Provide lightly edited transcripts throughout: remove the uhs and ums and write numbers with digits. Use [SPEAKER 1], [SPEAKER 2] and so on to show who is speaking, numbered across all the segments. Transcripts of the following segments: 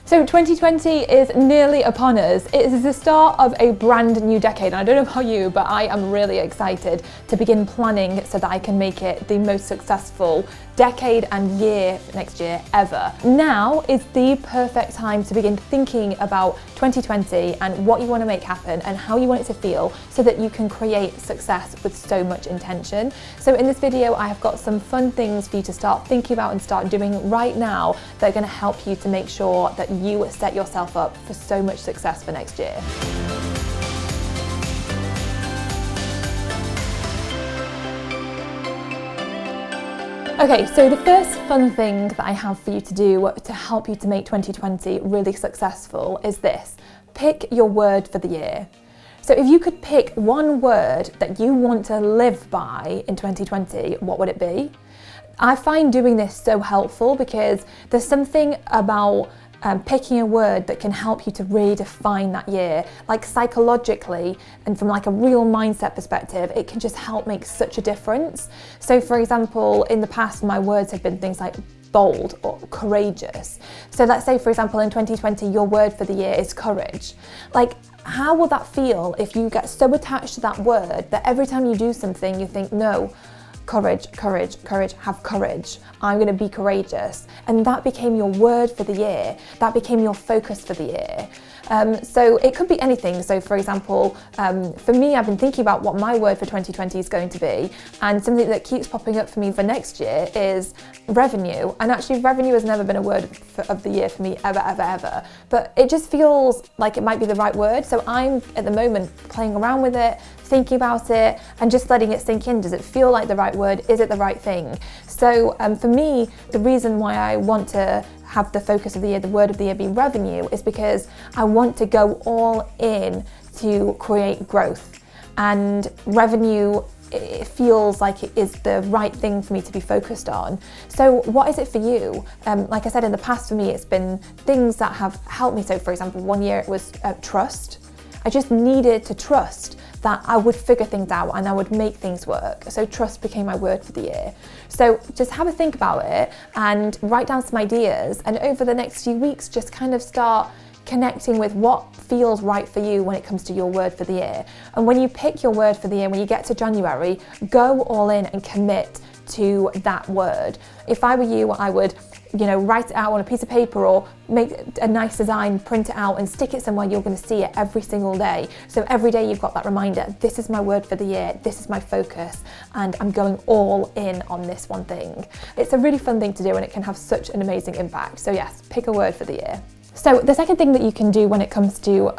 [SPEAKER 1] So 2020 is nearly upon us. It is the start of a brand new decade. And I don't know about you, but I am really excited to begin planning so that I can make it the most successful decade and year next year ever. Now is the perfect time to begin thinking about 2020 and what you want to make happen and how you want it to feel so that you can create success with so much intention. So in this video, I have got some fun things for you to start thinking about and start doing right now that are going to help you to make sure that you set yourself up for so much success for next year. Okay, so the first fun thing that I have for you to do to help you to make 2020 really successful is this: pick your word for the year. So if you could pick one word that you want to live by in 2020, what would it be? I find doing this so helpful because there's something about picking a word that can help you to really define that year. Like psychologically and from like a real mindset perspective, it can just help make such a difference. So for example, in the past, my words have been things like bold or courageous. So let's say, for example, in 2020, your word for the year is courage. Like, how will that feel if you get so attached to that word that every time you do something, you think, no, courage, courage, courage, have courage. I'm going to be courageous. And that became your word for the year. That became your focus for the year. So it could be anything. So for example, for me, I've been thinking about what my word for 2020 is going to be. And something that keeps popping up for me for next year is revenue. And actually revenue has never been a word of the year for me ever, ever, ever. But it just feels like it might be the right word. So I'm at the moment playing around with it, thinking about it and just letting it sink in. Does it feel like the right word? Is it the right thing? So for me, the reason why I want to have the focus of the year, the word of the year be revenue, is because I want to go all in to create growth. And revenue, it feels like it is the right thing for me to be focused on. So what is it for you? Like I said, in the past for me, it's been things that have helped me. So for example, one year it was trust. I just needed to trust that I would figure things out and I would make things work. So trust became my word for the year. So just have a think about it and write down some ideas, and over the next few weeks, just kind of start connecting with what feels right for you when it comes to your word for the year. And when you pick your word for the year, when you get to January, go all in and commit to that word. If I were you, I would write it out on a piece of paper or make a nice design, print it out and stick it somewhere you're going to see it every single day. So every day you've got that reminder, this is my word for the year, this is my focus, and I'm going all in on this one thing. It's a really fun thing to do and it can have such an amazing impact. So yes, pick a word for the year. So the second thing that you can do when it comes to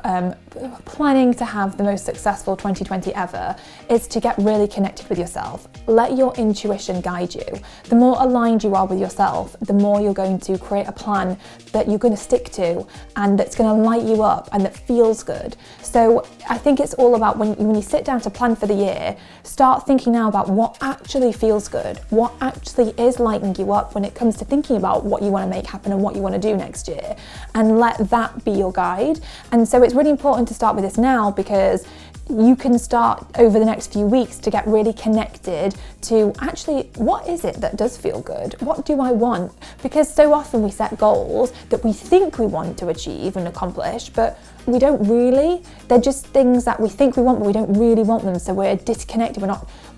[SPEAKER 1] planning to have the most successful 2020 ever is to get really connected with yourself. Let your intuition guide you. The more aligned you are with yourself, the more you're going to create a plan that you're going to stick to and that's going to light you up and that feels good. So I think it's all about when you sit down to plan for the year, start thinking now about what actually feels good, what actually is lighting you up when it comes to thinking about what you want to make happen and what you want to do next year. And let that be your guide. And so it's really important to start with this now, because you can start over the next few weeks to get really connected to actually, what is it that does feel good? What do I want? Because so often we set goals that we think we want to achieve and accomplish, but we don't really. They're just things that we think we want, but we don't really want them. So we're disconnected. We're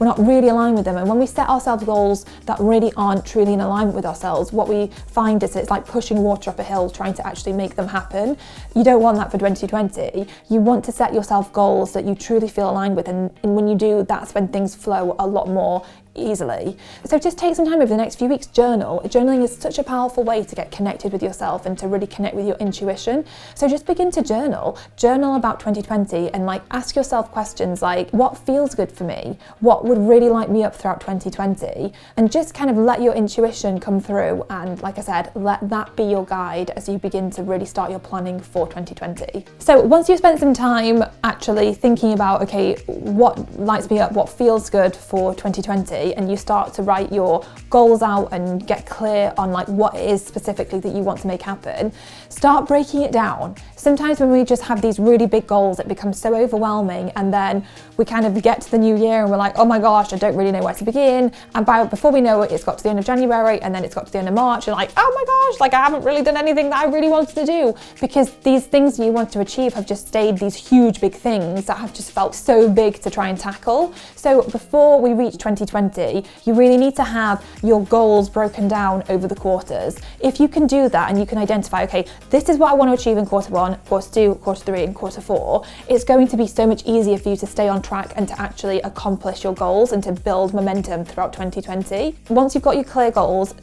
[SPEAKER 1] not really aligned with them. And when we set ourselves goals that really aren't truly in alignment with ourselves, what we find is it's like pushing water up a hill, trying to actually make them happen. You don't want that for 2020. You want to set yourself goals that you truly feel aligned with. And when you do, that's when things flow a lot more easily. So just take some time over the next few weeks, journal. Journaling is such a powerful way to get connected with yourself and to really connect with your intuition. So just begin to journal about 2020 and ask yourself questions like, what feels good for me? What would really light me up throughout 2020? And just kind of let your intuition come through. And like I said, let that be your guide as you begin to really start your planning for 2020. So once you've spent some time actually thinking about, okay, what lights me up, what feels good for 2020, 2020 and you start to write your goals out and get clear on like what it is specifically that you want to make happen, start breaking it down. Sometimes when we just have these really big goals, it becomes so overwhelming, and then we kind of get to the new year and we're like, oh my gosh, I don't really know where to begin. And before we know it, it's got to the end of January, and then it's got to the end of March, and like, oh my gosh, like I haven't really done anything that I really wanted to do, because these things you want to achieve have just stayed these huge big things that have just felt so big to try and tackle. So before we reach 2020, you really need to have your goals broken down over the quarters. If you can do that and you can identify, okay, this is what I want to achieve in quarter 1, quarter 2, quarter 3 and quarter 4, it's going to be so much easier for you to stay on track and to actually accomplish your goals and to build momentum throughout 2020. Once you've got your clear goals,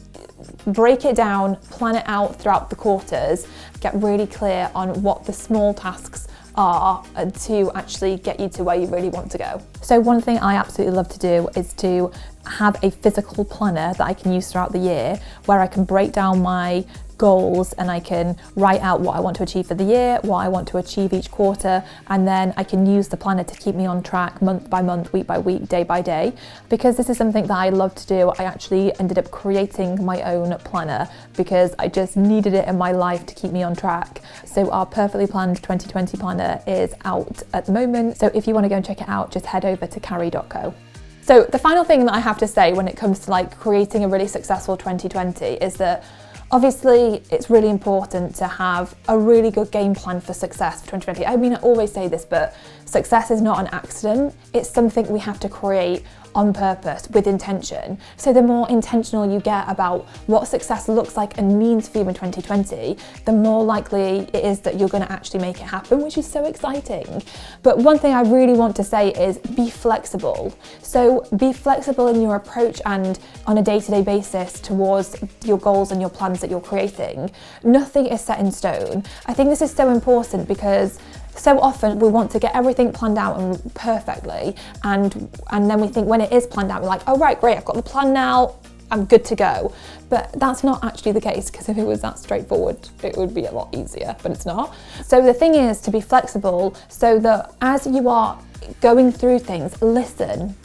[SPEAKER 1] break it down, plan it out throughout the quarters, get really clear on what the small tasks are to actually get you to where you really want to go. So one thing I absolutely love to do is to have a physical planner that I can use throughout the year, where I can break down my goals and I can write out what I want to achieve for the year, what I want to achieve each quarter, and then I can use the planner to keep me on track month by month, week by week, day by day. Because this is something that I love to do, I actually ended up creating my own planner because I just needed it in my life to keep me on track. So our Perfectly Planned 2020 planner is out at the moment. So if you want to go and check it out, just head over to carrie.co. So the final thing that I have to say when it comes to like creating a really successful 2020 is that obviously it's really important to have a really good game plan for success for 2020. I mean, I always say this, but success is not an accident. It's something we have to create on purpose with intention. So the more intentional you get about what success looks like and means for you in 2020, the more likely it is that you're going to actually make it happen, which is so exciting. But one thing I really want to say is be flexible. So be flexible in your approach and on a day-to-day basis towards your goals and your plans that you're creating. Nothing is set in stone. I think this is so important because so often we want to get everything planned out and perfectly, and then we think when it is planned out, we're like, oh right, great, I've got the plan now, I'm good to go. But that's not actually the case, because if it was that straightforward, it would be a lot easier, but it's not. So the thing is to be flexible so that as you are going through things, listen,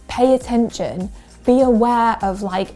[SPEAKER 1] pay attention, be aware of like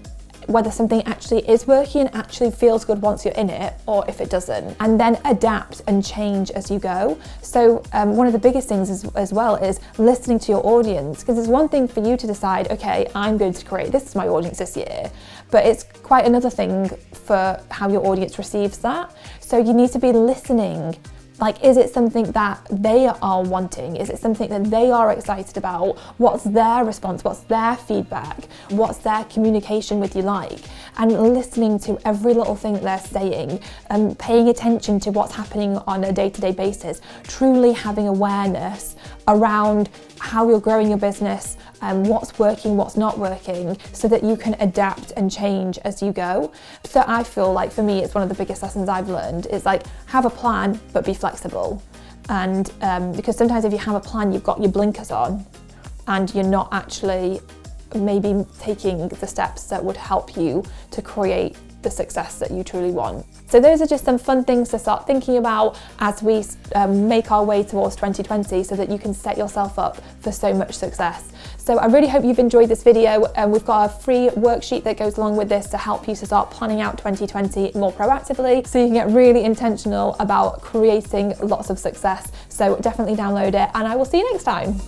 [SPEAKER 1] whether something actually is working and actually feels good once you're in it, or if it doesn't, and then adapt and change as you go. So one of the biggest things as well is listening to your audience, because it's one thing for you to decide, okay, I'm going to create this is my audience this year, but it's quite another thing for how your audience receives that. So you need to be listening. Like, is it something that they are wanting? Is it something that they are excited about? What's their response? What's their feedback? What's their communication with you like? And listening to every little thing they're saying, and paying attention to what's happening on a day-to-day basis, truly having awareness around how you're growing your business, and what's working, what's not working, so that you can adapt and change as you go. So I feel like for me, it's one of the biggest lessons I've learned. It's like, have a plan, but be flexible. And because sometimes if you have a plan, you've got your blinkers on and you're not actually maybe taking the steps that would help you to create the success that you truly want. So those are just some fun things to start thinking about as we make our way towards 2020, so that you can set yourself up for so much success. So I really hope you've enjoyed this video, and we've got a free worksheet that goes along with this to help you to start planning out 2020 more proactively, so you can get really intentional about creating lots of success. So definitely download it, and I will see you next time.